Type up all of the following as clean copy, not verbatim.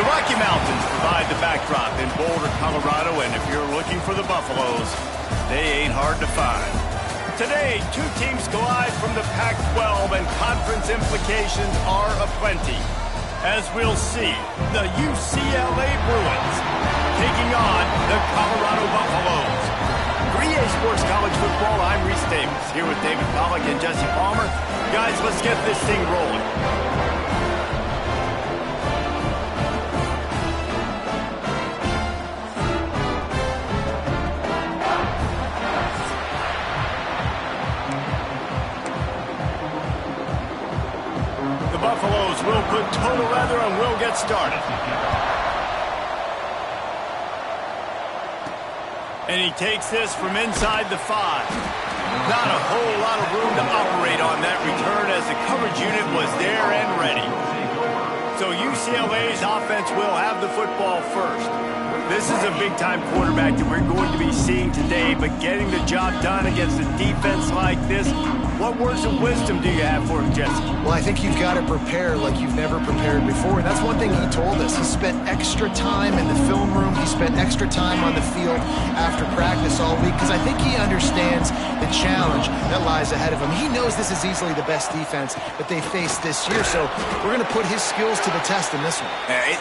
The Rocky Mountains provide the backdrop in Boulder, Colorado, and if you're looking for the Buffaloes, they ain't hard to find. Today, two teams collide from the Pac-12, and conference implications are aplenty. As we'll see, the UCLA Bruins taking on the Colorado Buffaloes. 3A Sports College Football, I'm Reese Davis, here with David Pollack and Jesse Palmer. Guys, let's get this thing rolling. The Buffaloes will put total leather and we'll get started. And he takes this from inside the 5. Not a whole lot of room to operate on that return as the coverage unit was there and ready. So UCLA's offense will have the football first. This is a big-time quarterback that we're going to be seeing today, but getting the job done against a defense like this, what words of wisdom do you have for him, Jesse? Well, I think you've got to prepare like you've never prepared before. And that's one thing he told us. He spent extra time in the film room. He spent extra time on the field after practice all week because I think he understands the challenge that lies ahead of him. He knows this is easily the best defense that they faced this year. So we're going to put his skills to the test in this one.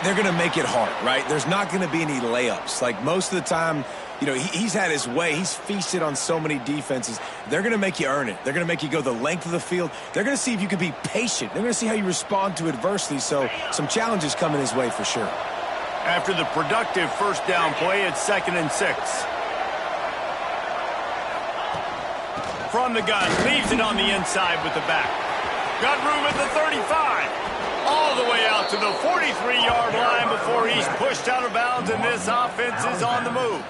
They're going to make it hard, right? There's not going to be any layups. Like most of the time, you know, he's had his way. He's feasted on so many defenses. They're going to make you earn it. They're going to make you go the length of the field. They're going to see if you can be patient. They're going to see how you respond to adversity. So some challenges coming his way for sure. After the productive first down play, it's 2nd and 6. From the gun, leaves it on the inside with the back. Got room at the 35. All the way out to the 43-yard line before he's pushed out of bounds, and this offense is on the move.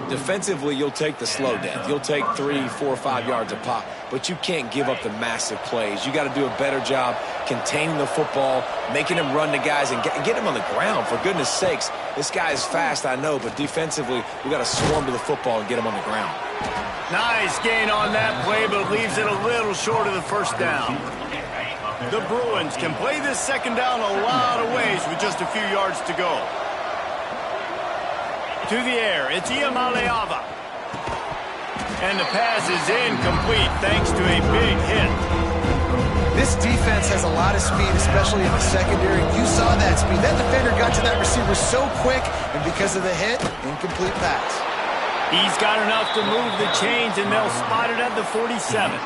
Defensively, you'll take the slow down. You'll take 3, 4, 5 yards a pop, but you can't give up the massive plays. You got to do a better job containing the football, making him run to guys, and get him on the ground. For goodness sakes, this guy is fast, I know, but defensively, we got to swarm to the football and get him on the ground. Nice gain on that play, but leaves it a little short of the first down. The Bruins can play this second down a lot of ways with just a few yards to go. To the air, it's Iamaleava. And the pass is incomplete thanks to a big hit. This defense has a lot of speed, especially in the secondary. You saw that speed. That defender got to that receiver so quick, and because of the hit, incomplete pass. He's got enough to move the chains, and they'll spot it at the 47.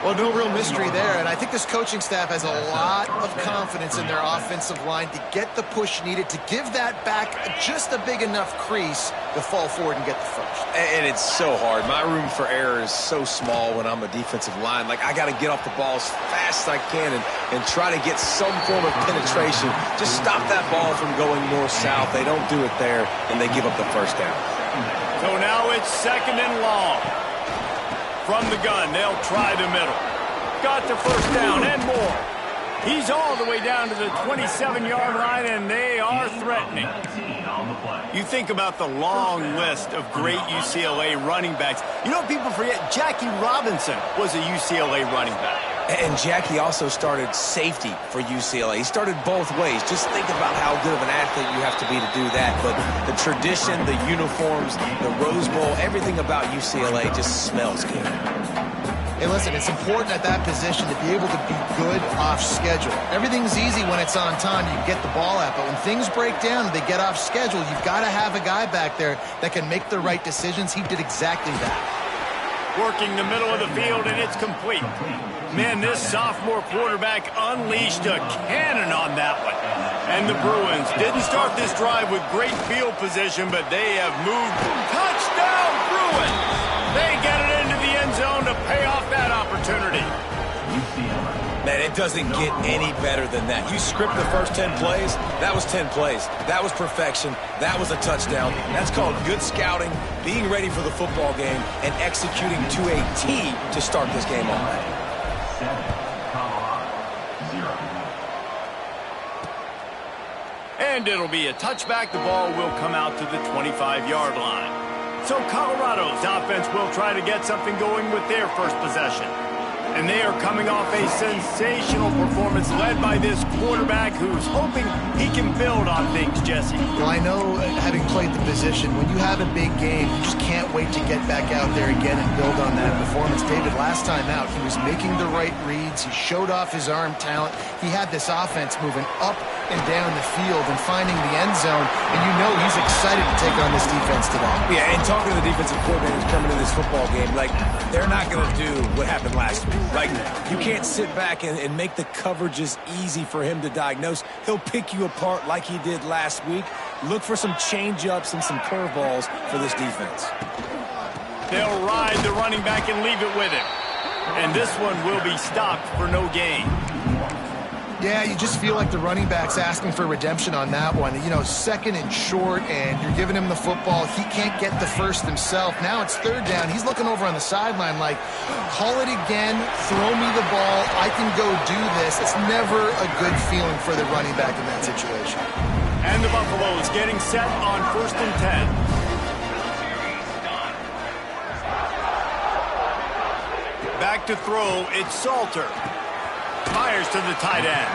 Well, no real mystery there, and I think this coaching staff has a lot of confidence in their offensive line to get the push needed to give that back just a big enough crease to fall forward and get the first. And it's so hard. My room for error is so small when I'm a defensive line. Like, I got to get off the ball as fast as I can and try to get some form of penetration. Just stop that ball from going north-south. They don't do it there, and they give up the first down. So now it's 2nd and long. From the gun, they'll try the middle. Got the first down and more. He's all the way down to the 27-yard line, and they are threatening. You think about the long list of great UCLA running backs. You know, people forget Jackie Robinson was a UCLA running back. And Jackie also started safety for UCLA. He started both ways. Just think about how good of an athlete you have to be to do that. But the tradition, the uniforms, the Rose Bowl, everything about UCLA just smells good. Hey, listen, it's important at that position to be able to be good off schedule. Everything's easy when it's on time. You get the ball out. But when things break down and they get off schedule, you've got to have a guy back there that can make the right decisions. He did exactly that. Working the middle of the field, and it's complete. Man, this sophomore quarterback unleashed a cannon on that one. And the Bruins didn't start this drive with great field position, but they have moved. Touchdown, Bruins! They get it into the end zone to pay off that opportunity. Man, it doesn't get any better than that. You script the first 10 plays, that was 10 plays. That was perfection. That was a touchdown. That's called good scouting, being ready for the football game, and executing to a T to start this game off. And it'll be a touchback. The ball will come out to the 25-yard line. So Colorado's offense will try to get something going with their first possession. And they are coming off a sensational performance led by this quarterback who's hoping he can build on things, Jesse. Well, I know, having played the position, when you have a big game, you just can't wait to get back out there again and build on that performance. David, last time out, he was making the right reads. He showed off his arm talent. He had this offense moving up and down the field and finding the end zone, and you know he's excited to take on this defense today. Yeah, and talking to the defensive coordinators coming into this football game, like, they're not going to do what happened last week. Like, you can't sit back and make the coverages easy for him to diagnose. He'll pick you apart like he did last week. Look for some change-ups and some curveballs for this defense. They'll ride the running back and leave it with him. And this one will be stopped for no gain. Yeah, you just feel like the running back's asking for redemption on that one. You know, second and short, and you're giving him the football. He can't get the first himself. Now it's third down. He's looking over on the sideline like, call it again, throw me the ball, I can go do this. It's never a good feeling for the running back in that situation. And the Buffaloes getting set on 1st and 10. Back to throw, it's Salter. Fires to the tight end.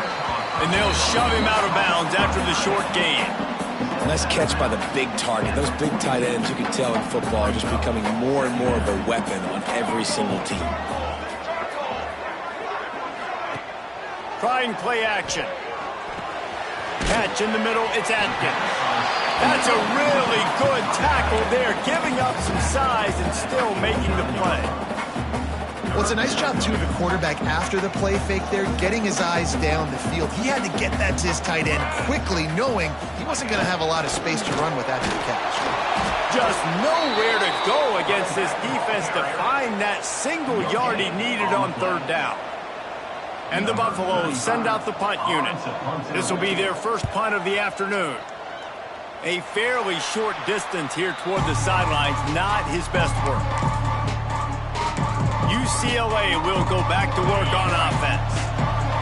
And they'll shove him out of bounds after the short gain. Nice catch by the big target. Those big tight ends, you can tell in football, are just becoming more and more of a weapon on every single team. Trying play action. Catch in the middle, it's Atkins. That's a really good tackle there, giving up some size and still making the play. Well, it's a nice job, too, of the quarterback after the play fake there, getting his eyes down the field. He had to get that to his tight end quickly, knowing he wasn't going to have a lot of space to run with after the catch. Just nowhere to go against this defense to find that single yard he needed on third down. And the Buffaloes send out the punt unit. This will be their first punt of the afternoon. A fairly short distance here toward the sidelines, not his best work. UCLA will go back to work on offense.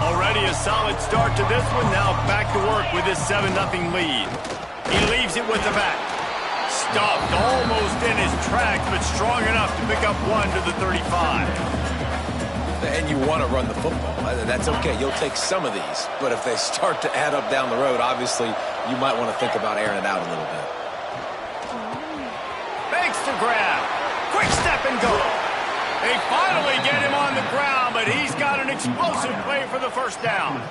Already a solid start to this one. Now back to work with his 7-0 lead. He leaves it with the back. Stuffed almost in his tracks, but strong enough to pick up one to the 35. And you want to run the football. That's okay. You'll take some of these. But if they start to add up down the road, obviously, you might want to think about airing it out a little bit. Makes the grab. Quick step and go. They finally get him on the ground, but he's got an explosive play for the first down.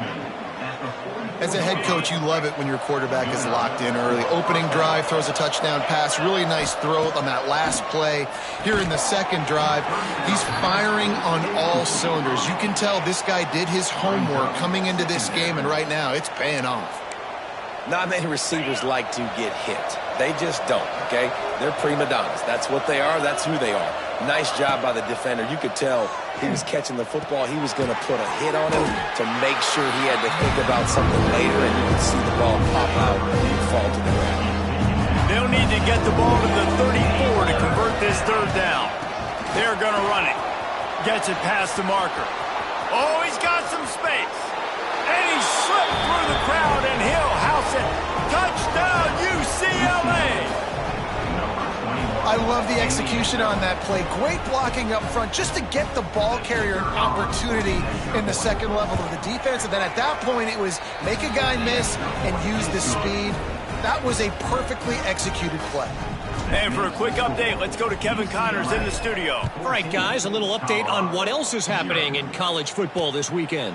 As a head coach, you love it when your quarterback is locked in early. Opening drive, throws a touchdown pass. Really nice throw on that last play. Here in the second drive, he's firing on all cylinders. You can tell this guy did his homework coming into this game, and right now it's paying off. Not many receivers like to get hit. They just don't, okay? They're prima donnas. That's what they are. That's who they are. Nice job by the defender. You could tell he was catching the football. He was going to put a hit on him to make sure he had to think about something later, and you could see the ball pop out and fall to the ground. They'll need to get the ball to the 34 to convert this third down. They're going to run it. Gets it past the marker. Oh, he's got some space. And he slipped through the crowd, and he'll house it. Touchdown, UCLA! I love the execution on that play. Great blocking up front just to get the ball carrier an opportunity in the second level of the defense. And then at that point, it was make a guy miss and use the speed. That was a perfectly executed play. And for a quick update, let's go to Kevin Connors in the studio. All right, guys, a little update on what else is happening in college football this weekend.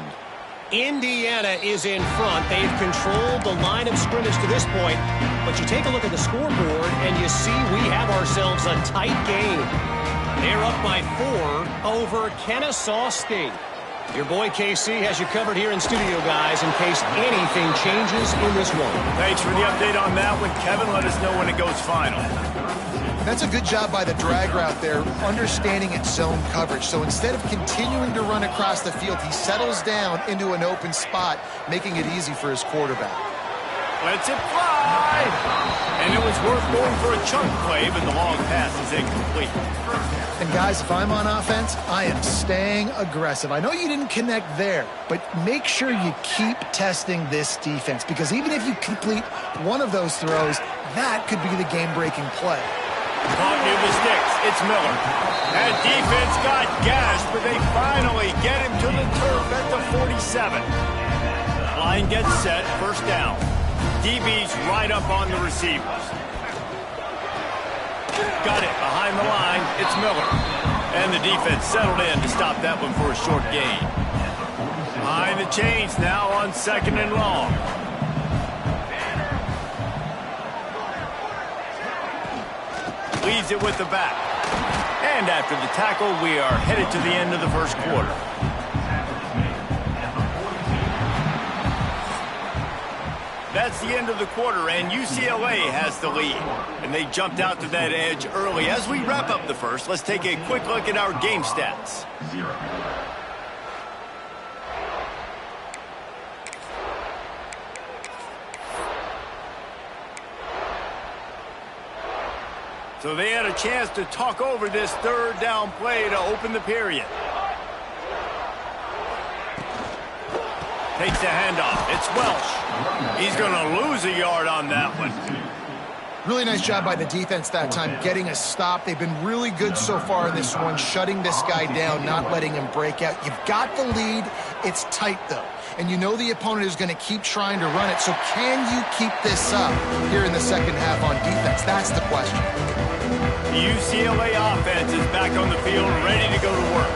Indiana is in front. They've controlled the line of scrimmage to this point. But you take a look at the scoreboard, and you see we have ourselves a tight game. They're up by 4 over Kennesaw State. Your boy KC has you covered here in studio, guys, in case anything changes in this one. Thanks for the update on that one, Kevin. Let us know when it goes final. That's a good job by the drag route there, understanding its zone coverage. So instead of continuing to run across the field, he settles down into an open spot, making it easy for his quarterback. Lets it fly! And it was worth going for a chunk play, but the long pass is incomplete. And guys, if I'm on offense, I am staying aggressive. I know you didn't connect there, but make sure you keep testing this defense, because even if you complete one of those throws, that could be the game-breaking play. Caught near the sticks. It's Miller. That defense got gashed, but they finally get him to the turf at the 47. Line gets set. First down. DB's right up on the receivers. Got it behind the line. It's Miller. And the defense settled in to stop that one for a short gain. Behind the chains now on 2nd and long. Leads it with the back. And after the tackle, we are headed to the end of the first quarter. That's the end of the quarter, and UCLA has the lead. And they jumped out to that edge early. As we wrap up the first, let's take a quick look at our game stats. So they had a chance to talk over this third down play to open the period. Takes the handoff. It's Welsh. He's going to lose a yard on that one. Really nice job by the defense that time, getting a stop. They've been really good so far in this one, shutting this guy down, not letting him break out. You've got the lead. It's tight, though. And you know the opponent is going to keep trying to run it. So can you keep this up here in the second half on defense? That's the question. The UCLA offense is back on the field, ready to go to work.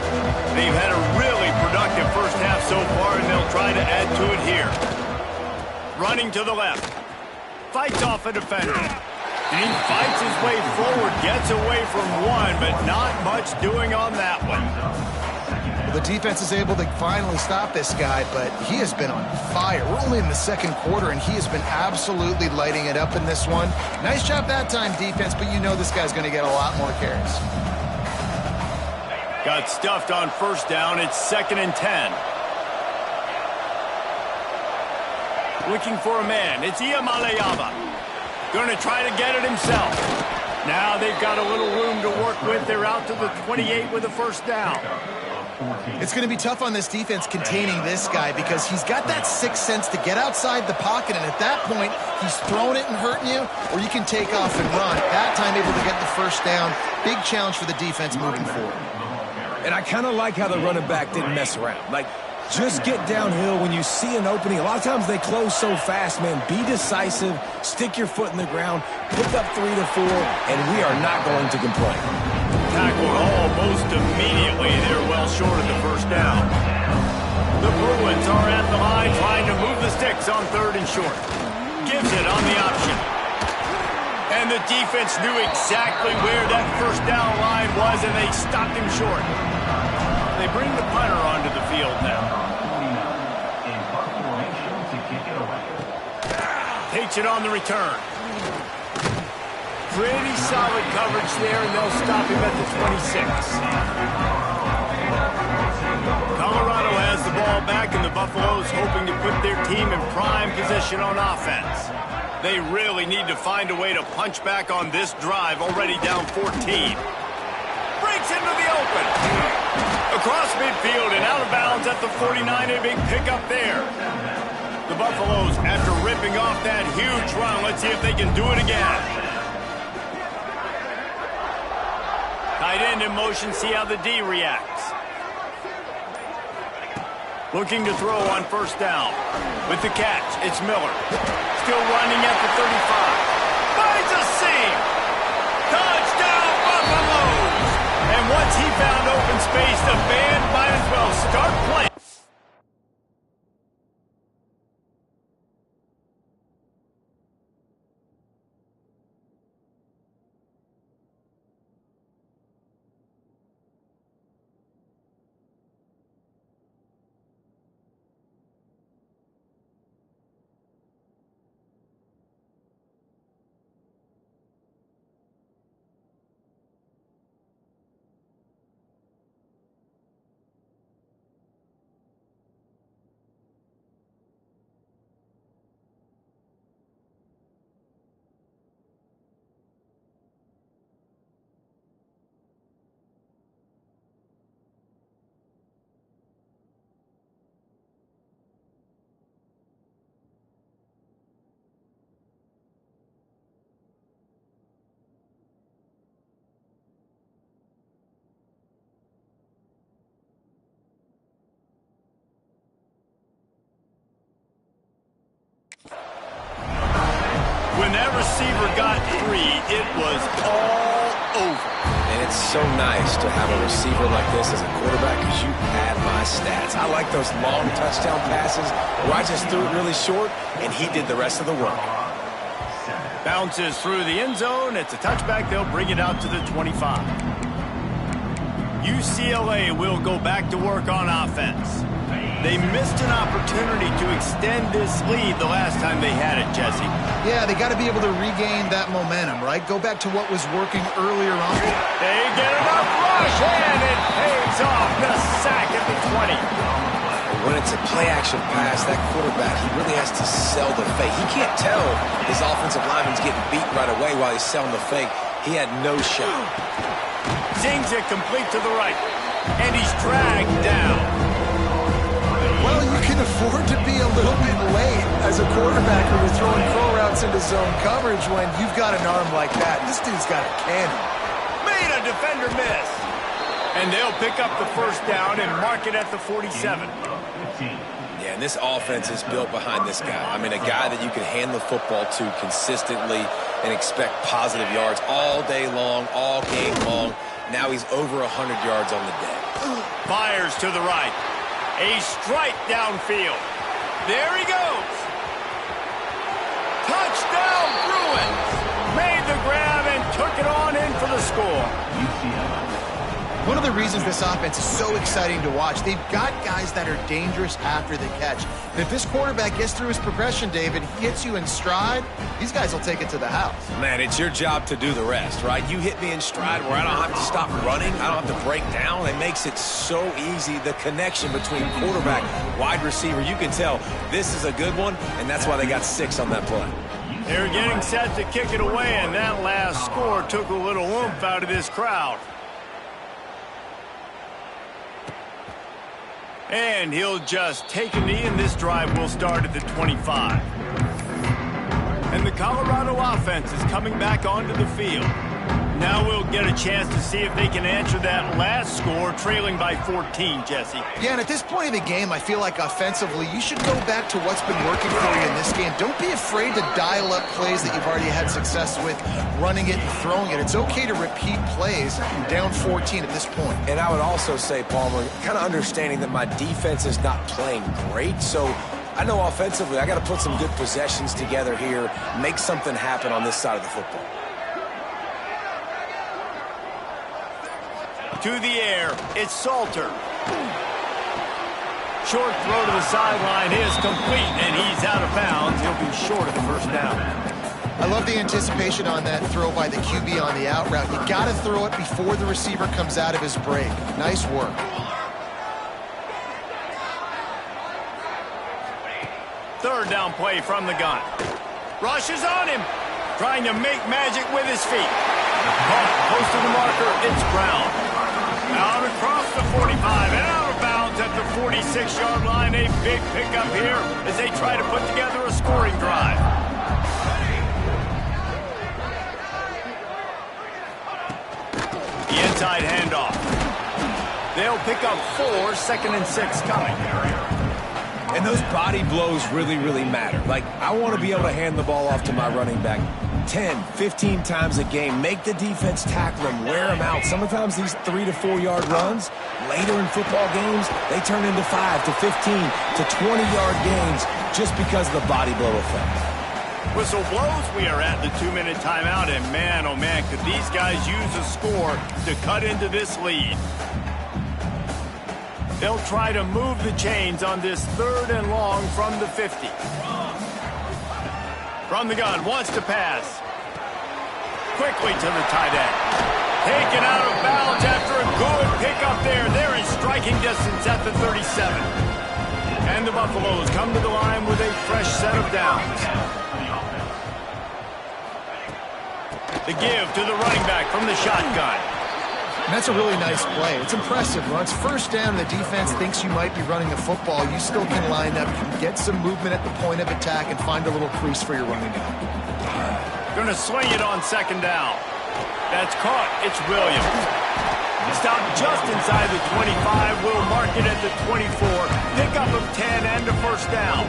They've had a really productive first half so far, and they'll try to add to it here. Running to the left. Fights off a defender. And he fights his way forward, gets away from one, but not much doing on that one. The defense is able to finally stop this guy, but he has been on fire. We're only in the second quarter, and he has been absolutely lighting it up in this one. Nice job that time, defense, but you know this guy's going to get a lot more carries. Got stuffed on first down. It's 2nd and 10. Looking for a man. It's Iamaleava. Going to try to get it himself. Now they've got a little room to work with. They're out to the 28 with a first down. It's going to be tough on this defense containing this guy because he's got that sixth sense to get outside the pocket, and at that point, he's throwing it and hurting you, or you can take off and run. That time, able to get the first down. Big challenge for the defense moving forward. And I kind of like how the running back didn't mess around. Like, just get downhill when you see an opening. A lot of times they close so fast, man. Be decisive, stick your foot in the ground, pick up 3 to 4, and we are not going to complain. Tackled almost immediately. They're well short of the first down. The Bruins are at the line trying to move the sticks on 3rd and short. Gives it on the option. And the defense knew exactly where that first down line was, and they stopped him short. They bring the punter onto the field now. Takes it on the return. Pretty solid coverage there, and they'll stop him at the 26. Colorado has the ball back, and the Buffaloes hoping to put their team in prime position on offense. They really need to find a way to punch back on this drive, already down 14. Breaks into the open. Across midfield and out of bounds at the 49, a big pickup there. The Buffaloes, after ripping off that huge run, let's see if they can do it again. Tight end in motion, see how the D reacts. Looking to throw on first down. With the catch, it's Miller. Still running at the 35. Finds a seam. Touchdown, Buffaloes! And once he found open space, the band might as well start playing. receiver got 3, it was all over. And it's so nice to have a receiver like this as a quarterback because you pad my stats. I like those long touchdown passes where I just threw it really short and he did the rest of the work. Bounces through the end zone. It's a touchback. They'll bring it out to the 25. UCLA will go back to work on offense. They missed an opportunity to extend this lead the last time they had it, Jesse. Yeah, they got to be able to regain that momentum, right? Go back to what was working earlier on. They get enough rush, and it pays off. The sack at the 20. When it's a play-action pass, that quarterback, he really has to sell the fake. He can't tell his offensive lineman's getting beat right away while he's selling the fake. He had no shot. Zings it complete to the right, and he's dragged down. Well, you can afford to be a little bit late as a quarterback when you're throwing crow routes into zone coverage when you've got an arm like that. This dude's got a cannon. Made a defender miss. And they'll pick up the first down and mark it at the 47. Yeah, and this offense is built behind this guy. I mean, a guy that you can hand the football to consistently and expect positive yards all day long, all game long. Now he's over 100 yards on the day. Fires to the right. A strike downfield. There he goes. Touchdown, Bruins. Made the grab and took it on in for the score. One of the reasons this offense is so exciting to watch, they've got guys that are dangerous after the catch. And if this quarterback gets through his progression, David, he hits you in stride, these guys will take it to the house. Man, it's your job to do the rest, right? You hit me in stride where I don't have to stop running. I don't have to break down. It makes it so easy, the connection between quarterback, wide receiver. You can tell this is a good one, and that's why they got 6 on that play. They're getting set to kick it away, and that last score took a little oomph out of this crowd. And he'll just take a knee, and this drive will start at the 25. And the Colorado offense is coming back onto the field. Now we'll get a chance to see if they can answer that last score, trailing by 14, Jesse. Yeah, and at this point of the game, I feel like offensively, you should go back to what's been working for you in this game. Don't be afraid to dial up plays that you've already had success with, running it and throwing it. It's okay to repeat plays down 14 at this point. And I would also say, Palmer, kind of understanding that my defense is not playing great, so I know offensively I got to put some good possessions together here, make something happen on this side of the football. To the air, it's Salter. Short throw to the sideline is complete, and he's out of bounds. He'll be short of the first down. I love the anticipation on that throw by the QB on the out route. You got to throw it before the receiver comes out of his break. Nice work. Third down play from the gun. Rushes on him, trying to make magic with his feet. Caught close to the marker, it's Brown. Out across the 45 and out of bounds at the 46-yard line. A big pickup here as they try to put together a scoring drive. The inside handoff. They'll pick up 4, 2nd and 6 coming. And those body blows really, really matter. Like, I want to be able to hand the ball off to my running back 10, 15 times a game. Make the defense tackle them, wear them out. Sometimes these 3 to 4 yard runs, later in football games, they turn into 5 to 15 to 20 yard gains just because of the body blow effect. Whistle blows. We are at the 2-minute timeout, and man, oh man, could these guys use a score to cut into this lead. They'll try to move the chains on this 3rd and long from the 50. From the gun, wants to pass. Quickly to the tight end. Taken out of bounds after a good pickup there. They're in striking distance at the 37. And the Buffaloes come to the line with a fresh set of downs. The give to the running back from the shotgun. And that's a really nice play. It's impressive. When it's first down and the defense thinks you might be running the football, you still can line up, get some movement at the point of attack, and find a little crease for your running back. Going to swing it on 2nd down. That's caught. It's Williams. Stopped just inside the 25. Will mark it at the 24. Pickup of 10 and a first down.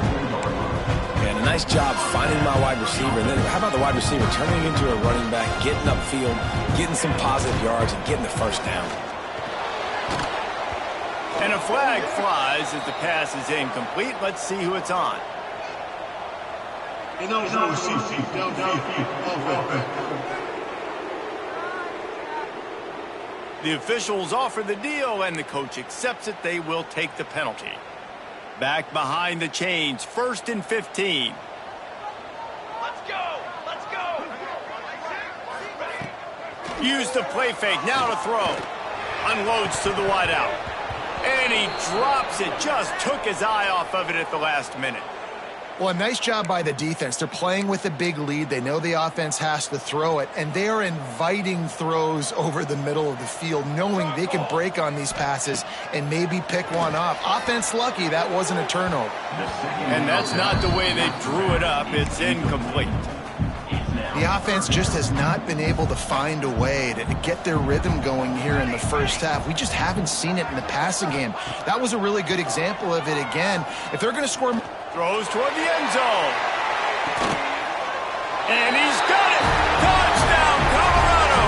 And a nice job finding my wide receiver. And then how about the wide receiver turning into a running back, getting upfield, getting some positive yards, and getting the first down. And a flag flies as the pass is incomplete. Let's see who it's on. The officials offer the deal, and the coach accepts it. They will take the penalty. Back behind the chains, 1st and 15. Let's go! Let's go! Use the play fake, now to throw. Unloads to the wideout. And he drops it, just took his eye off of it at the last minute. Well, a nice job by the defense. They're playing with a big lead. They know the offense has to throw it, and they are inviting throws over the middle of the field, knowing they can break on these passes and maybe pick one off. Offense lucky that wasn't a turnover. And that's not the way they drew it up. It's incomplete. The offense just has not been able to find a way to get their rhythm going here in the first half. We just haven't seen it in the passing game. That was a really good example of it again. If they're going to score... Throws toward the end zone. And he's got it. Touchdown, Colorado.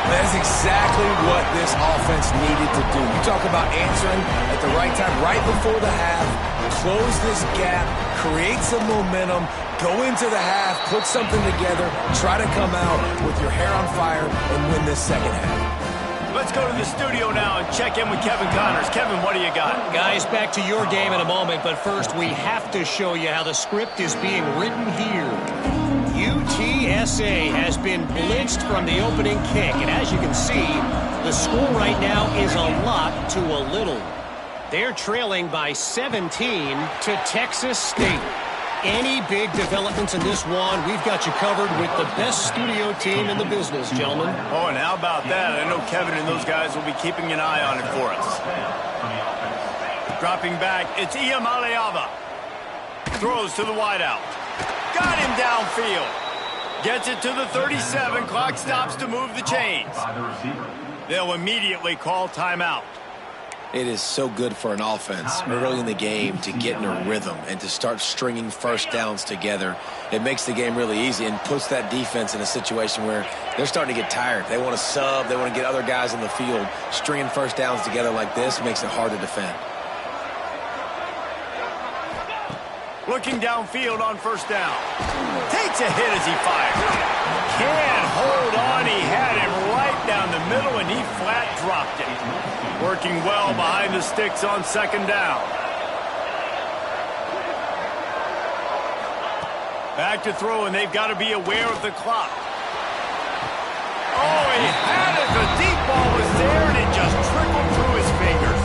That's exactly what this offense needed to do. You talk about answering at the right time, right before the half, close this gap, create some momentum, go into the half, put something together, try to come out with your hair on fire and win this second half. Let's go to the studio now and check in with Kevin Connors. Kevin, what do you got? Guys, back to your game in a moment, but first we have to show you how the script is being written here. UTSA has been blitzed from the opening kick, and as you can see, the score right now is a lot to a little. They're trailing by 17 to Texas State. Any big developments in this one, we've got you covered with the best studio team in the business, gentlemen. Oh, and how about that? I know Kevin and those guys will be keeping an eye on it for us. Dropping back, it's Iamaleava. Throws to the wideout. Got him downfield. Gets it to the 37. Clock stops to move the chains. They'll immediately call timeout. It is so good for an offense early in the game to get in a rhythm and to start stringing first downs together. It makes the game really easy and puts that defense in a situation where they're starting to get tired. They want to sub. They want to get other guys on the field. Stringing first downs together like this makes it hard to defend. Looking downfield on first down. Takes a hit as he fires. Can't hold on. He had him right down the middle, and he flat dropped it. Working well behind the sticks on second down. Back to throw, and they've got to be aware of the clock. Oh, he had it. The deep ball was there, and it just trickled through his fingers.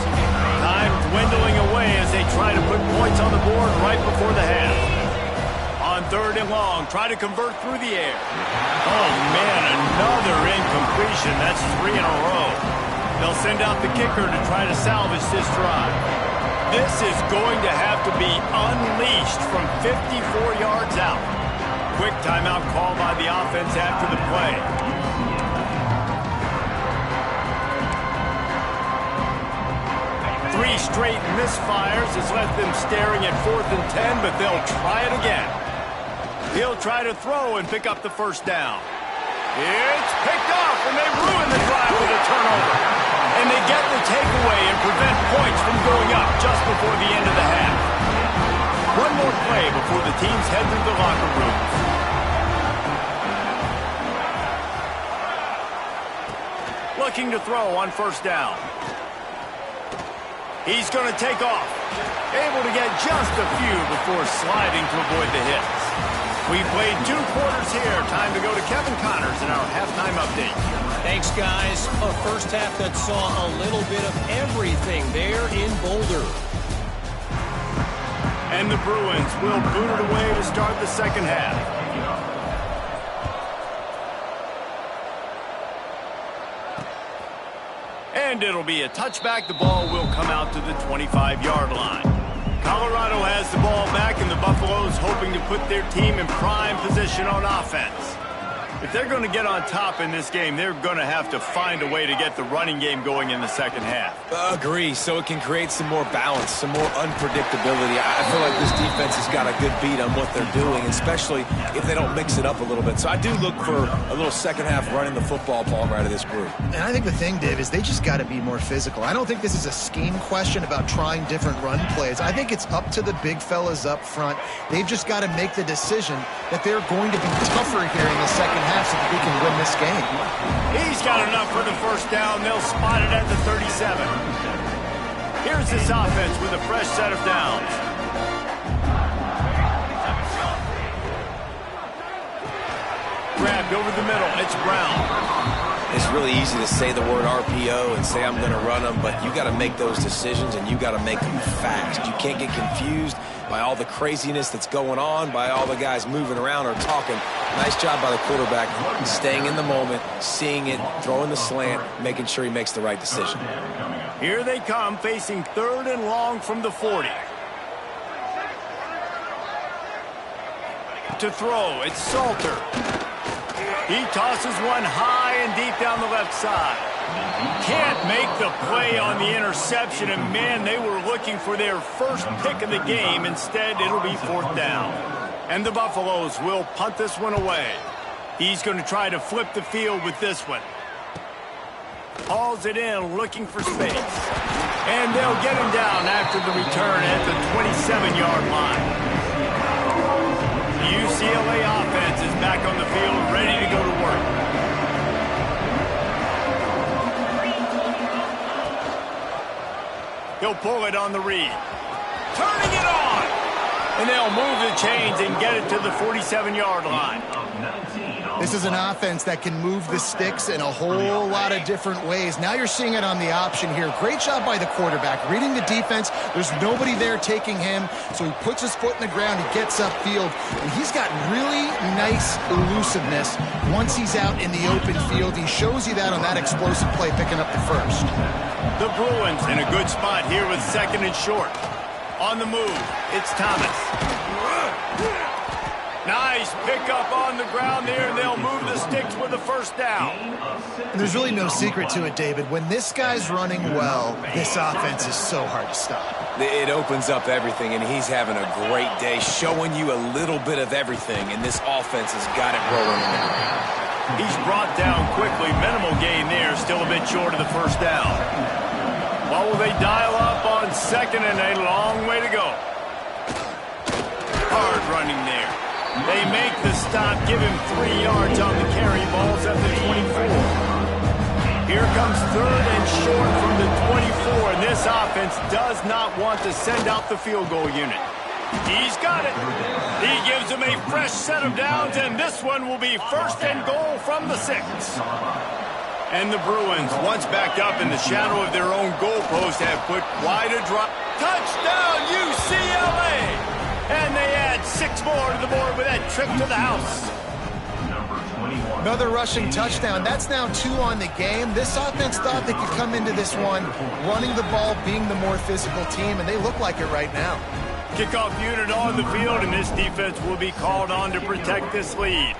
Time dwindling away as they try to put points on the board right before the half. On third and long, try to convert through the air. Oh, man, another incompletion. That's 3 in a row. They'll send out the kicker to try to salvage this drive. This is going to have to be unleashed from 54 yards out. Quick timeout call by the offense after the play. Three straight misfires has left them staring at 4th and 10, but they'll try it again. He'll try to throw and pick up the first down. It's picked off, and they ruin the drive with a turnover. And they get the takeaway and prevent points from going up just before the end of the half. One more play before the teams head to the locker rooms. Looking to throw on first down. He's going to take off. Able to get just a few before sliding to avoid the hits. We played 2 quarters here. Time to go to Kevin Connors in our halftime update. Thanks, guys. A first half that saw a little bit of everything there in Boulder. And the Bruins will boot it away to start the second half. And it'll be a touchback. The ball will come out to the 25-yard line. Colorado has the ball back, and the Buffaloes hoping to put their team in prime position on offense. If they're going to get on top in this game, they're going to have to find a way to get the running game going in the second half. Agree, so it can create some more balance, some more unpredictability. I feel like this defense has got a good beat on what they're doing, especially if they don't mix it up a little bit. So I do look for a little second half running the football ball right of this group. And I think the thing, Dave, is they just got to be more physical. I don't think this is a scheme question about trying different run plays. I think it's up to the big fellas up front. They've just got to make the decision that they're going to be tougher here in the second half so that they can win this game. He's got enough for the first down. They'll spot it at the 37. Here's this offense with a fresh set of downs. Grabbed over the middle. It's Brown. It's really easy to say the word RPO and say I'm going to run them, but you got to make those decisions and you got to make them fast. You can't get confused by all the craziness that's going on, by all the guys moving around or talking. Nice job by the quarterback, staying in the moment, seeing it, throwing the slant, making sure he makes the right decision. Here they come, facing 3rd and long from the 40. To throw, it's Salter. He tosses one high and deep down the left side. Can't make the play on the interception, and man, they were looking for their first pick of the game. Instead, it'll be 4th down. And the Buffaloes will punt this one away. He's going to try to flip the field with this one. Hauls it in, looking for space. And they'll get him down after the return at the 27-yard line. The UCLA offense is back on the field, ready to go to work. He'll pull it on the read. Turning it on! And they'll move the chains and get it to the 47-yard line. This is an offense that can move the sticks in a whole lot of different ways. Now you're seeing it on the option here. Great job by the quarterback. Reading the defense, there's nobody there taking him, so he puts his foot in the ground, he gets upfield, and he's got really nice elusiveness once he's out in the open field. He shows you that on that explosive play, picking up the first. The Bruins in a good spot here with 2nd and short. On the move, it's Thomas. Nice pickup on the ground there, and they'll move the sticks with the first down. And there's really no secret to it, David. When this guy's running well, this offense is so hard to stop. It opens up everything, and he's having a great day, showing you a little bit of everything, and this offense has got it rolling in there. He's brought down quickly. Minimal gain there, still a bit short of the first down. What will they dial up on 2nd and a long way to go? Hard running there. They make the stop, give him 3 yards on the carry. Ball's at the 24. Here comes 3rd and short from the 24, and this offense does not want to send out the field goal unit. He's got it. He gives him a fresh set of downs, and this one will be 1st and goal from the 6. And the Bruins, once backed up in the shadow of their own goalpost, have put quite a drop. Touchdown, UCLA! And they add 6 more to the board with that trip to the house. Another rushing touchdown. That's now 2 on the game. This offense thought they could come into this one running the ball, being the more physical team, and they look like it right now. Kickoff unit on the field, and this defense will be called on to protect this lead.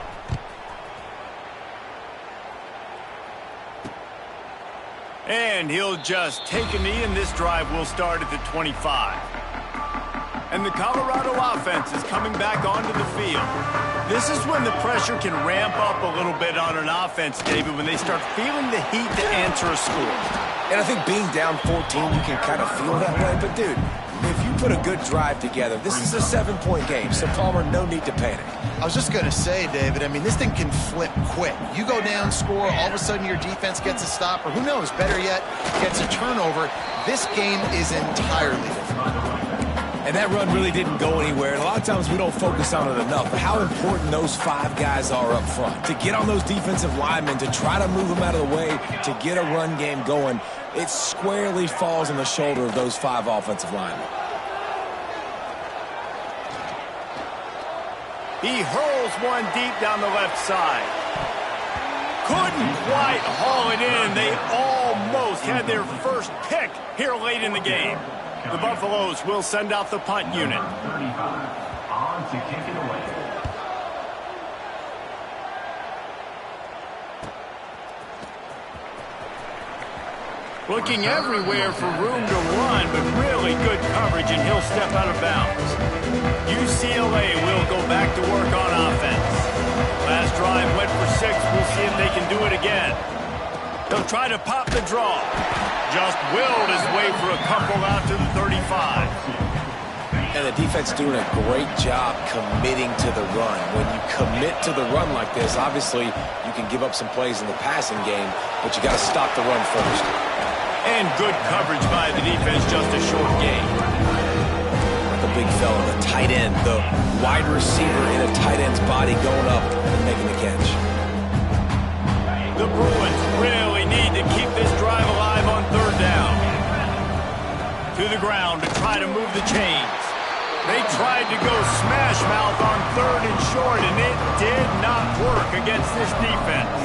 And he'll just take a knee, and this drive will start at the 25. And the Colorado offense is coming back onto the field. This is when the pressure can ramp up a little bit on an offense, David, when they start feeling the heat to answer a score. And I think being down 14, you can kind of feel that way. But, dude, if you put a good drive together, this is a 7-point game. So, Palmer, no need to panic. I was just going to say, David, I mean, this thing can flip quick. You go down, score, all of a sudden your defense gets a stop, or who knows, better yet, gets a turnover. This game is entirely different. And that run really didn't go anywhere. And a lot of times we don't focus on it enough. But how important those 5 guys are up front. To get on those defensive linemen, to try to move them out of the way, to get a run game going, it squarely falls on the shoulder of those 5 offensive linemen. He hurls one deep down the left side. Couldn't quite haul it in. They almost had their first pick here late in the game. The Buffaloes will send out the punt unit. Looking everywhere for room to run, but really good coverage, and he'll step out of bounds. UCLA will go back to work on offense. Last drive went for 6. We'll see if they can do it again. They'll try to pop the draw. Just willed his way for a couple out to the 35. And the defense doing a great job committing to the run. When you commit to the run like this, obviously you can give up some plays in the passing game, but you got to stop the run first. And good coverage by the defense, just a short gain. The big fella, the tight end, the wide receiver in a tight end's body going up and making the catch. The Bruins really need to keep this drive alive on 3rd down. To the ground to try to move the chains. They tried to go smash mouth on 3rd and short, and it did not work against this defense.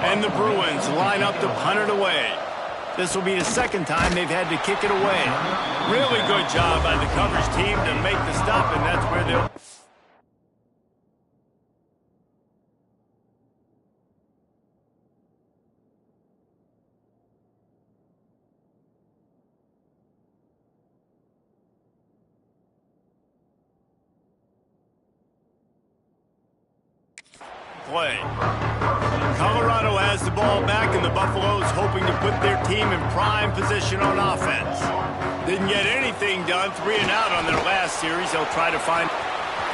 And the Bruins line up to punt it away. This will be the 2nd time they've had to kick it away. Really good job by the coverage team to make the stop, and that's where they'll... play. Colorado has the ball back, and the Buffaloes hoping to put their team in prime position on offense. Didn't get anything done, 3 and out on their last series. They'll try to find...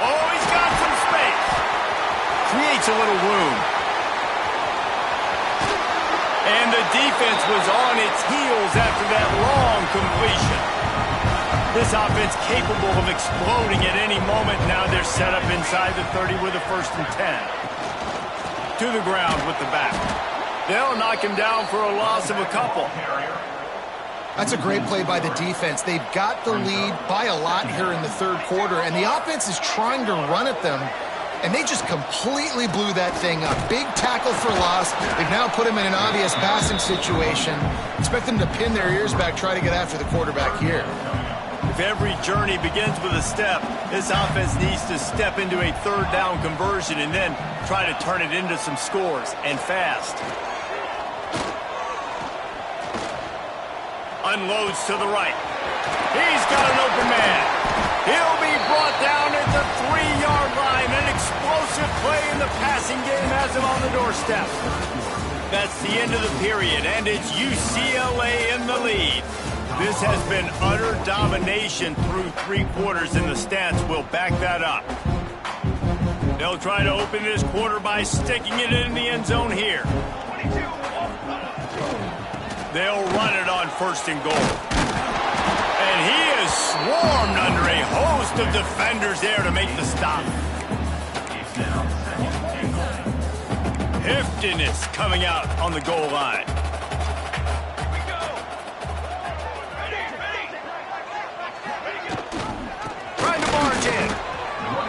Oh, he's got some space. Creates a little room. And the defense was on its heels after that long completion. This offense capable of exploding at any moment. Now they're set up inside the 30 with a 1st and 10. To the ground with the back. They'll knock him down for a loss of a couple. That's a great play by the defense. They've got the lead by a lot here in the 3rd quarter, and the offense is trying to run at them, and they just completely blew that thing up. Big tackle for loss. They've now put him in an obvious passing situation. Expect them to pin their ears back, try to get after the quarterback here. If every journey begins with a step, this offense needs to step into a 3rd down conversion and then try to turn it into some scores, and fast. Unloads to the right. He's got an open man. He'll be brought down at the 3-yard line. An explosive play in the passing game has him on the doorstep. That's the end of the period, and it's UCLA in the lead. This has been utter domination through 3 quarters, and the stats will back that up. They'll try to open this quarter by sticking it in the end zone here. They'll run it on 1st and goal. And he is swarmed under a host of defenders there to make the stop. Hifton is coming out on the goal line.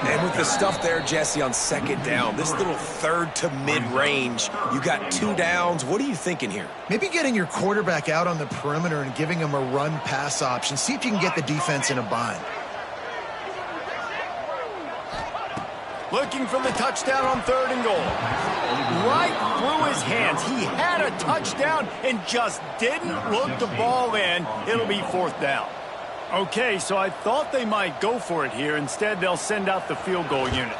And with the stuff there, Jesse, on 2nd down, this little 3rd to mid-range, you got 2 downs. What are you thinking here? Maybe getting your quarterback out on the perimeter and giving him a run-pass option. See if you can get the defense in a bind. Looking for the touchdown on 3rd and goal. Right through his hands. He had a touchdown and just didn't look the ball in. It'll be 4th down. Okay, so I thought they might go for it here. Instead, they'll send out the field goal unit.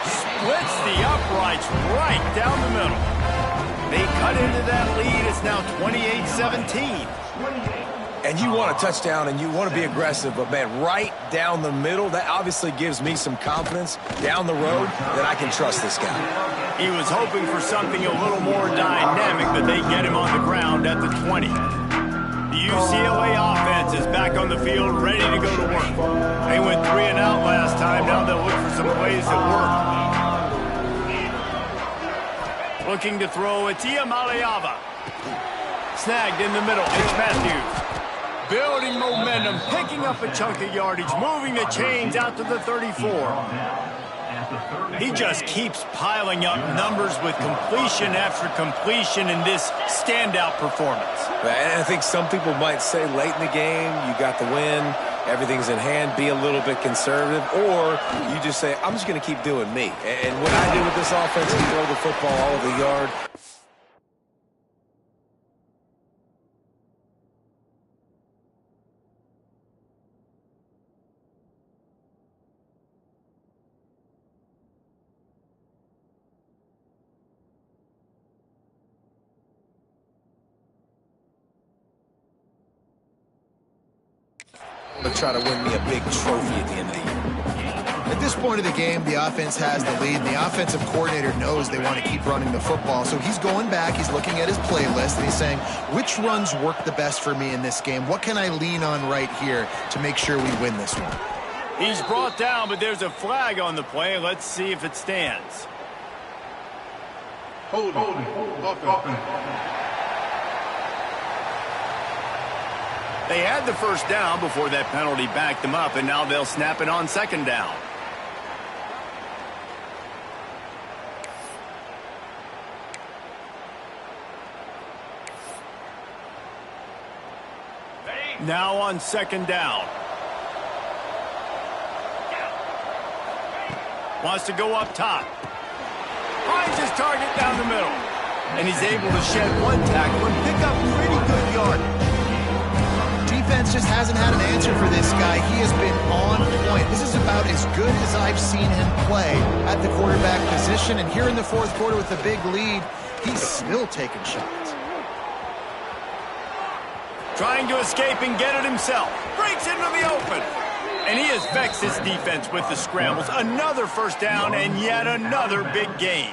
Splits the uprights right down the middle. They cut into that lead. It's now 28-17. And you want a touchdown and you want to be aggressive, but, man, right down the middle, that obviously gives me some confidence down the road that I can trust this guy. He was hoping for something a little more dynamic, but they get him on the ground at the 20. The UCLA offense is back on the field, ready to go to work. They went 3 and out last time. Now they'll look for some plays that work. Looking to throw, it's Iamaleava. Snagged in the middle, it's Matthews. Building momentum, picking up a chunk of yardage, moving the chains out to the 34. He just keeps piling up numbers with completion after completion in this standout performance. And I think some people might say late in the game, you got the win, everything's in hand, be a little bit conservative, or you just say, I'm just going to keep doing me. And what I do with this offense is throw the football all over the yard. to try to win me a big trophy at the end of the year. At this point of the game, the offense has the lead, and the offensive coordinator knows they want to keep running the football. So he's going back, he's looking at his playlist, and he's saying, which runs work the best for me in this game? What can I lean on right here to make sure we win this one? He's brought down, but there's a flag on the play. Let's see if it stands. Hold. They had the first down before that penalty backed them up, and now they'll snap it on second down. Now on second down. Wants to go up top. Finds his target down the middle. And he's able to shed one tackle and pick up pretty good yardage. Defense just hasn't had an answer for this guy. He has been on point. This is about as good as I've seen him play at the quarterback position. And here in the fourth quarter with a big lead, he's still taking shots. Trying to escape and get it himself. Breaks into the open. And he has vexed his defense with the scrambles. Another first down and yet another big gain.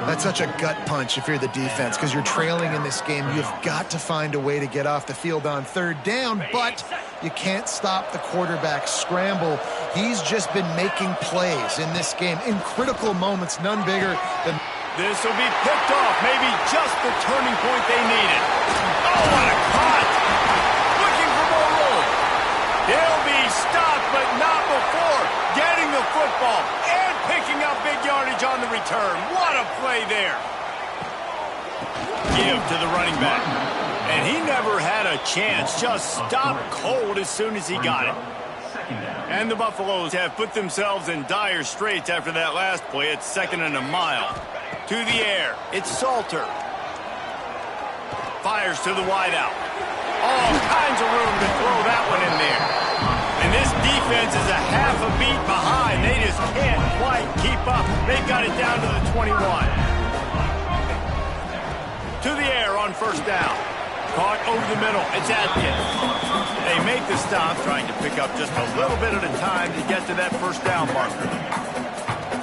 That's such a gut punch if you're the defense, because you're trailing in this game. You've got to find a way to get off the field on third down, but you can't stop the quarterback scramble. He's just been making plays in this game in critical moments, none bigger than... This will be picked off, maybe just the turning point they needed. Oh, what a cut! Looking for more room. He'll be stopped, but not before getting the football and picking up big yardage on the return. What a play there. Give to the running back. And he never had a chance. Just stopped cold as soon as he got it. And the Buffaloes have put themselves in dire straits after that last play. It's second and a mile. To the air. It's Salter. Fires to the wideout. All kinds of room to throw that one in there. And this defense is a half a beat behind. They just can't quite keep up. They've got it down to the 21. To the air on first down. Caught over the middle. It's Atkins. They make the stop, trying to pick up just a little bit at a time to get to that first down marker.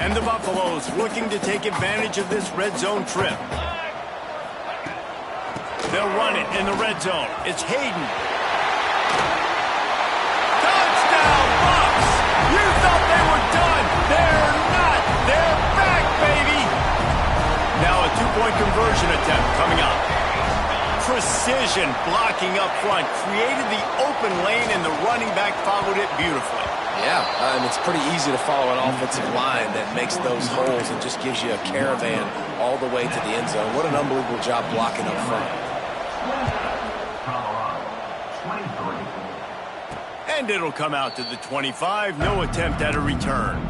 And the Buffaloes looking to take advantage of this red zone trip. They'll run it in the red zone. It's Hayden. Touchdown, Bucs! You thought they were done. They're not. They're back, baby. Now a two-point conversion attempt coming up. Precision blocking up front. Created the open lane, and the running back followed it beautifully. Yeah, and it's pretty easy to follow an offensive line that makes those holes and just gives you a caravan all the way to the end zone. What an unbelievable job blocking up front. And it'll come out to the 25. No attempt at a return.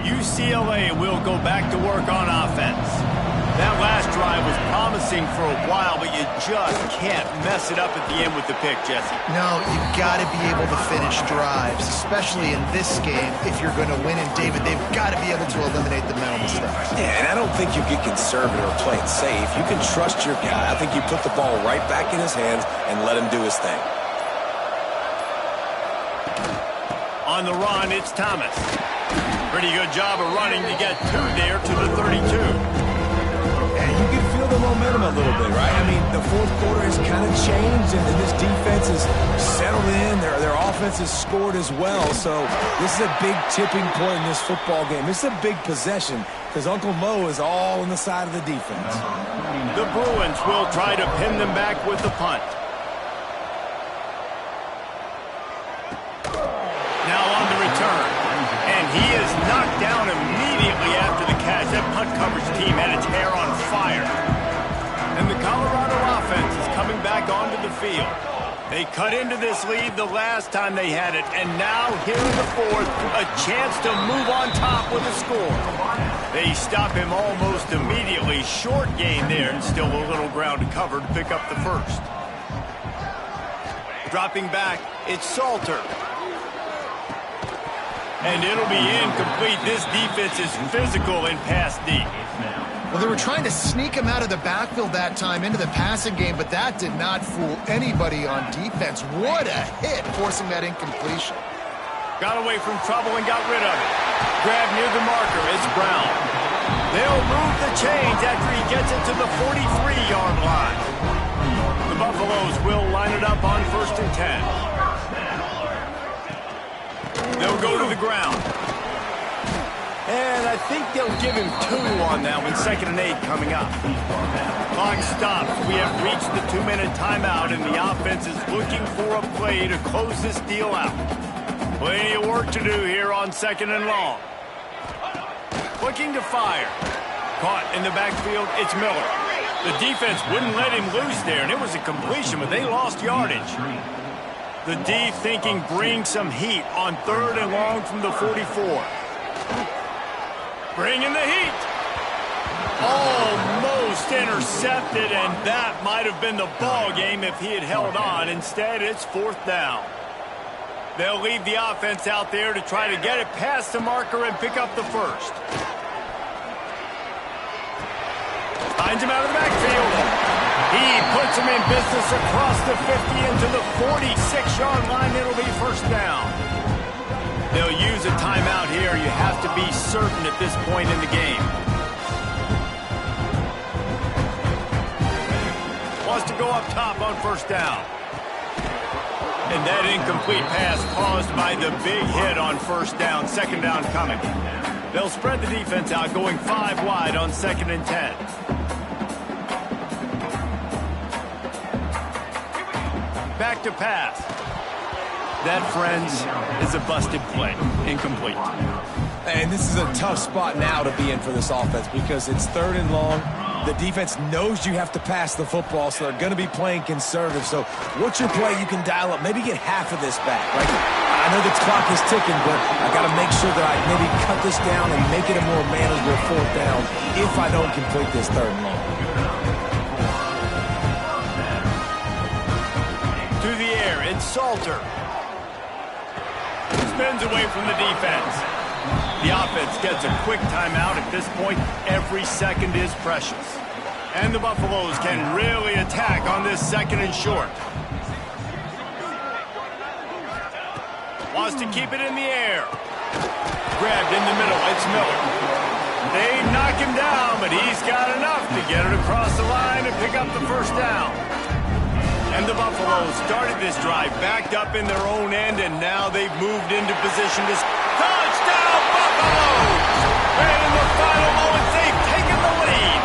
UCLA will go back to work on offense. That last drive was promising for a while, but you just can't mess it up at the end with the pick, Jesse. No, you've got to be able to finish drives, especially in this game. If you're going to win, and David, they've got to be able to eliminate the mental mistakes. Yeah, and I don't think you get conservative or play it safe. You can trust your guy. I think you put the ball right back in his hands and let him do his thing. On the run, it's Thomas. Pretty good job of running to get two there to the 32. You can feel the momentum a little bit, right? I mean, the fourth quarter has kind of changed, and this defense has settled in. Their offense has scored as well. So this is a big tipping point in this football game. This is a big possession because Uncle Mo is all on the side of the defense. The Bruins will try to pin them back with the punt. Now on the return. And he is knocked down immediately after the catch. That punt coverage team had its hair on fire. And the Colorado offense is coming back onto the field. They cut into this lead the last time they had it. And now here in the fourth, a chance to move on top with a score. They stop him almost immediately. Short gain there, and still a little ground to cover to pick up the first. Dropping back, it's Salter. And it'll be incomplete. This defense is physical and pass deep. Well, they were trying to sneak him out of the backfield that time into the passing game, but that did not fool anybody on defense. What a hit, forcing that incompletion. Got away from trouble and got rid of it. Grab near the marker. It's Brown. They'll move the chains after he gets it to the 43-yard line. The Buffaloes will line it up on 1st and 10. They'll go to the ground. And I think they'll give him 2 on that one. 2nd and 8 coming up. Clock stops. We have reached the 2-minute timeout, and the offense is looking for a play to close this deal out. Plenty of work to do here on 2nd and long. Looking to fire. Caught in the backfield, it's Miller. The defense wouldn't let him loose there, and it was a completion, but they lost yardage. The D thinking bring some heat on 3rd and long from the 44. Bringing the heat. Almost intercepted, and that might have been the ball game if he had held on. Instead, it's 4th down. They'll leave the offense out there to try to get it past the marker and pick up the 1st. Finds him out of the backfield. He puts him in business across the 50 into the 46-yard line. It'll be 1st down. They'll use a timeout here. You have to be certain at this point in the game. Wants to go up top on 1st down. And that incomplete pass caused by the big hit on 1st down. 2nd down coming. They'll spread the defense out, going 5 wide on 2nd and 10. Back to pass. That, friends, is a busted play. Incomplete. And this is a tough spot now to be in for this offense because it's 3rd and long. The defense knows you have to pass the football, so they're going to be playing conservative. So what's your play you can dial up? Maybe get half of this back. Right? I know the clock is ticking, but I got to make sure that I maybe cut this down and make it a more manageable 4th down if I don't complete this 3rd and long. To the air, it's Salter. Spins away from the defense. The offense gets a quick timeout. At this point, every second is precious. And the Buffaloes can really attack on this 2nd and short. Wants to keep it in the air. Grabbed in the middle, it's Miller. They knock him down, but he's got enough to get it across the line and pick up the 1st down. And the Buffaloes started this drive backed up in their own end, and now they've moved into position to touchdown Buffaloes! And in the final moments, they've taken the lead.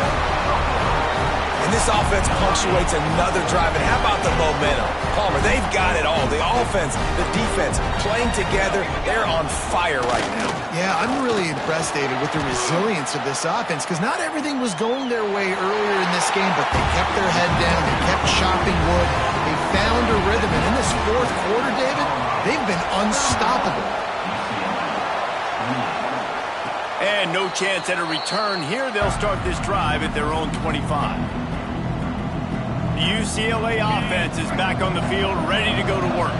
And this offense punctuates another drive. And how about the momentum? Palmer, they've got it all. The offense, the defense, playing together. They're on fire right now. Yeah, I'm really impressed, David, with the resilience of this offense because not everything was going their way earlier in this game, but they kept their head down. They kept chopping wood. They found a rhythm. And in this 4th quarter, David, they've been unstoppable. And no chance at a return here. They'll start this drive at their own 25. The UCLA offense is back on the field, ready to go to work.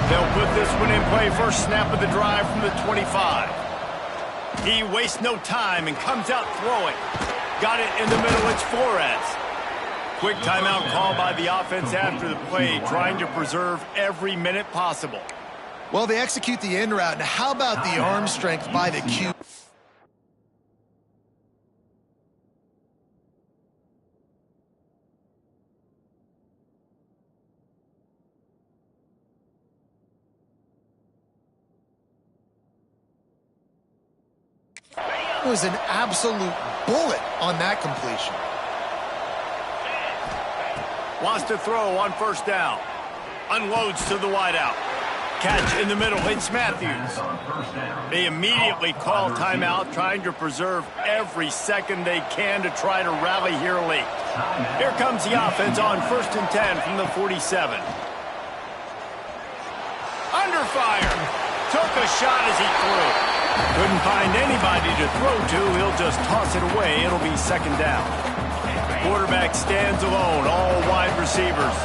They'll put this one in play. First snap of the drive from the 25. He wastes no time and comes out throwing. Got it in the middle. It's Flores. Quick timeout call by the offense after the play, trying to preserve every minute possible. Well, they execute the in route. Now, how about the arm strength by the Q? It was an absolute bullet on that completion. Wants to throw on 1st down. Unloads to the wideout. Catch in the middle. It's Matthews. They immediately call timeout, trying to preserve every second they can to try to rally here late. Here comes the offense on 1st and 10 from the 47. Under fire. Took a shot as he threw. Couldn't find anybody to throw to. He'll just toss it away. It'll be 2nd down. Quarterback stands alone, all wide receivers.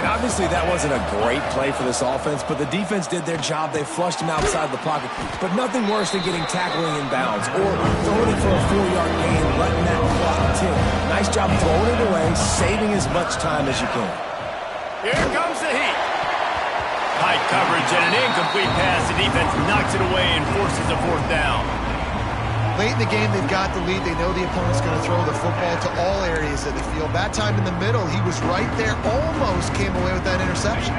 And obviously that wasn't a great play for this offense, but the defense did their job. They flushed him outside the pocket. But nothing worse than getting tackling in bounds or throwing it for a 4-yard gain, letting that clock tick. Nice job throwing it away, saving as much time as you can. Here comes the heat. High coverage and an incomplete pass. The defense knocks it away and forces a 4th down. Late in the game, they've got the lead. They know the opponent's going to throw the football to all areas of the field. That time in the middle, he was right there, almost came away with that interception.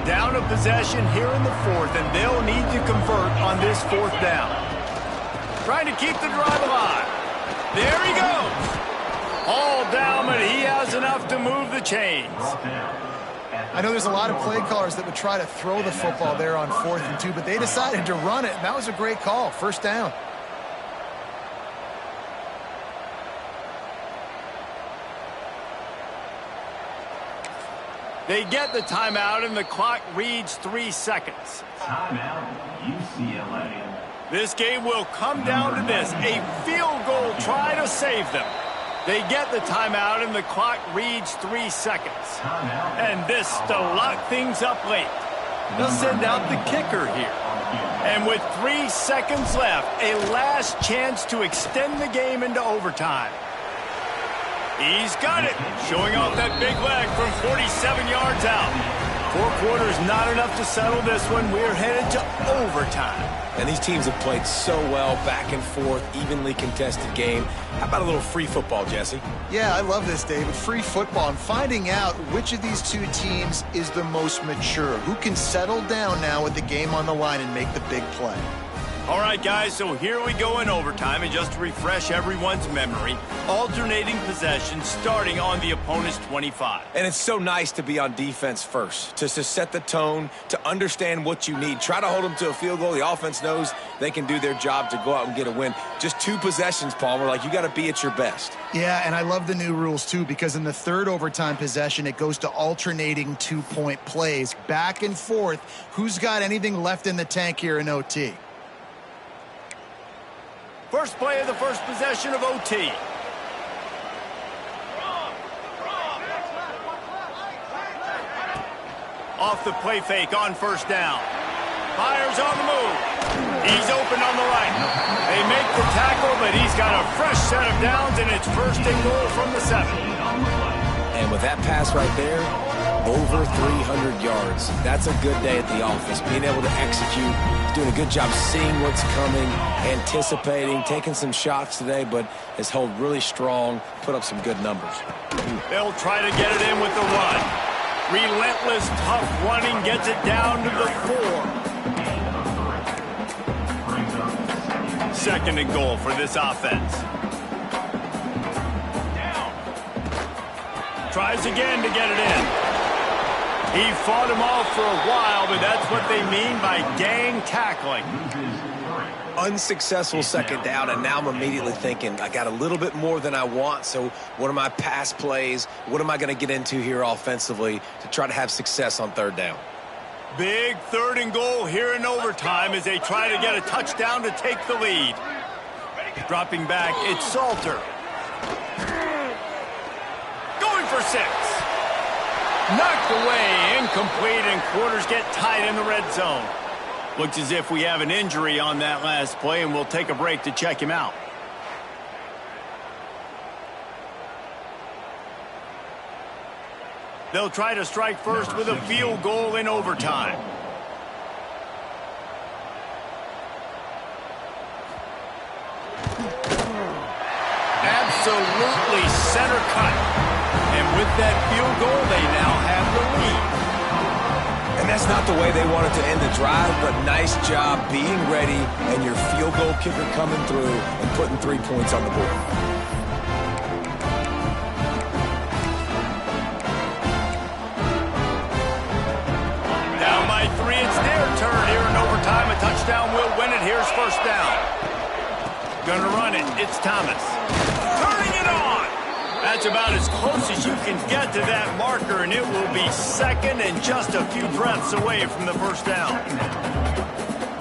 Down a possession here in the 4th, and they'll need to convert on this 4th down. Trying to keep the drive alive. There he goes. All down, but he has enough to move the chains. I know there's a lot of play callers that would try to throw the football there on 4th and 2, but they decided to run it, and that was a great call. 1st down. They get the timeout, and the clock reads 3 seconds. Timeout, UCLA. This game will come down to this, a field goal try to save them. They get the timeout, and the clock reads 3 seconds. And this to lock things up late. They'll send out the kicker here. And with 3 seconds left, a last chance to extend the game into overtime. He's got it, showing off that big leg from 47 yards out. 4 quarters not enough to settle this one. We're headed to overtime. And these teams have played so well, back and forth, evenly contested game. How about a little free football, Jesse? Yeah, I love this, David. Free football and finding out which of these 2 teams is the most mature. Who can settle down now with the game on the line and make the big play? All right, guys, so here we go in overtime, and just to refresh everyone's memory, alternating possessions starting on the opponent's 25. And it's so nice to be on defense first, to set the tone, to understand what you need. Try to hold them to a field goal. The offense knows they can do their job to go out and get a win. Just 2 possessions, Palmer, like you got to be at your best. Yeah, and I love the new rules, too, because in the 3rd overtime possession, it goes to alternating 2-point plays, back and forth. Who's got anything left in the tank here in OT? First play of the first possession of OT. Off the play fake on 1st down. Fires on the move. He's open on the right. They make the tackle, but he's got a fresh set of downs, and it's 1st and goal from the 7. And with that pass right there, over 300 yards. That's a good day at the office. Being able to execute, doing a good job seeing what's coming, anticipating, taking some shots today, but has held really strong, put up some good numbers. They'll try to get it in with the run. Relentless, tough running gets it down to the 4. 2nd and goal for this offense. Tries again to get it in. He fought him off for a while, but that's what they mean by gang tackling. Unsuccessful 2nd down, and now I'm immediately thinking, I got a little bit more than I want, so what are my pass plays? What am I going to get into here offensively to try to have success on 3rd down? Big 3rd and goal here in overtime as they try to get a touchdown to take the lead. Dropping back, it's Salter. Going for 6. Knocked away, incomplete, and quarters get tight in the red zone. Looks as if we have an injury on that last play, and we'll take a break to check him out. They'll try to strike first with a field goal in overtime. Absolutely center cut. And with that field goal, they now have the lead. And that's not the way they wanted to end the drive, but nice job being ready and your field goal kicker coming through and putting 3 points on the board. Down by 3, it's their turn here in overtime. A touchdown will win it. Here's 1st down. Gonna run it. It's Thomas. Turning it on. That's about as close as you can get to that marker, and it will be 2nd and just a few breaths away from the 1st down.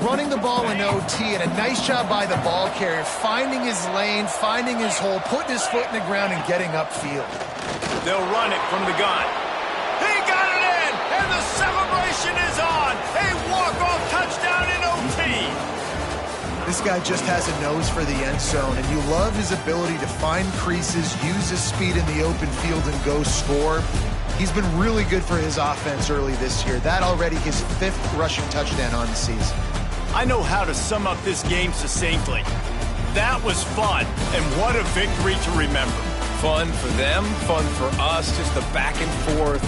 Running the ball in OT, and a nice job by the ball carrier, finding his lane, finding his hole, putting his foot in the ground, and getting upfield. They'll run it from the gun. He got it in! And the celebration is on. A walk-off touchdown in OT. This guy just has a nose for the end zone, and you love his ability to find creases, use his speed in the open field, and go score. He's been really good for his offense early this year. That already his 5th rushing touchdown on the season. I know how to sum up this game succinctly. That was fun, and what a victory to remember. Fun for them, fun for us, just the back and forth.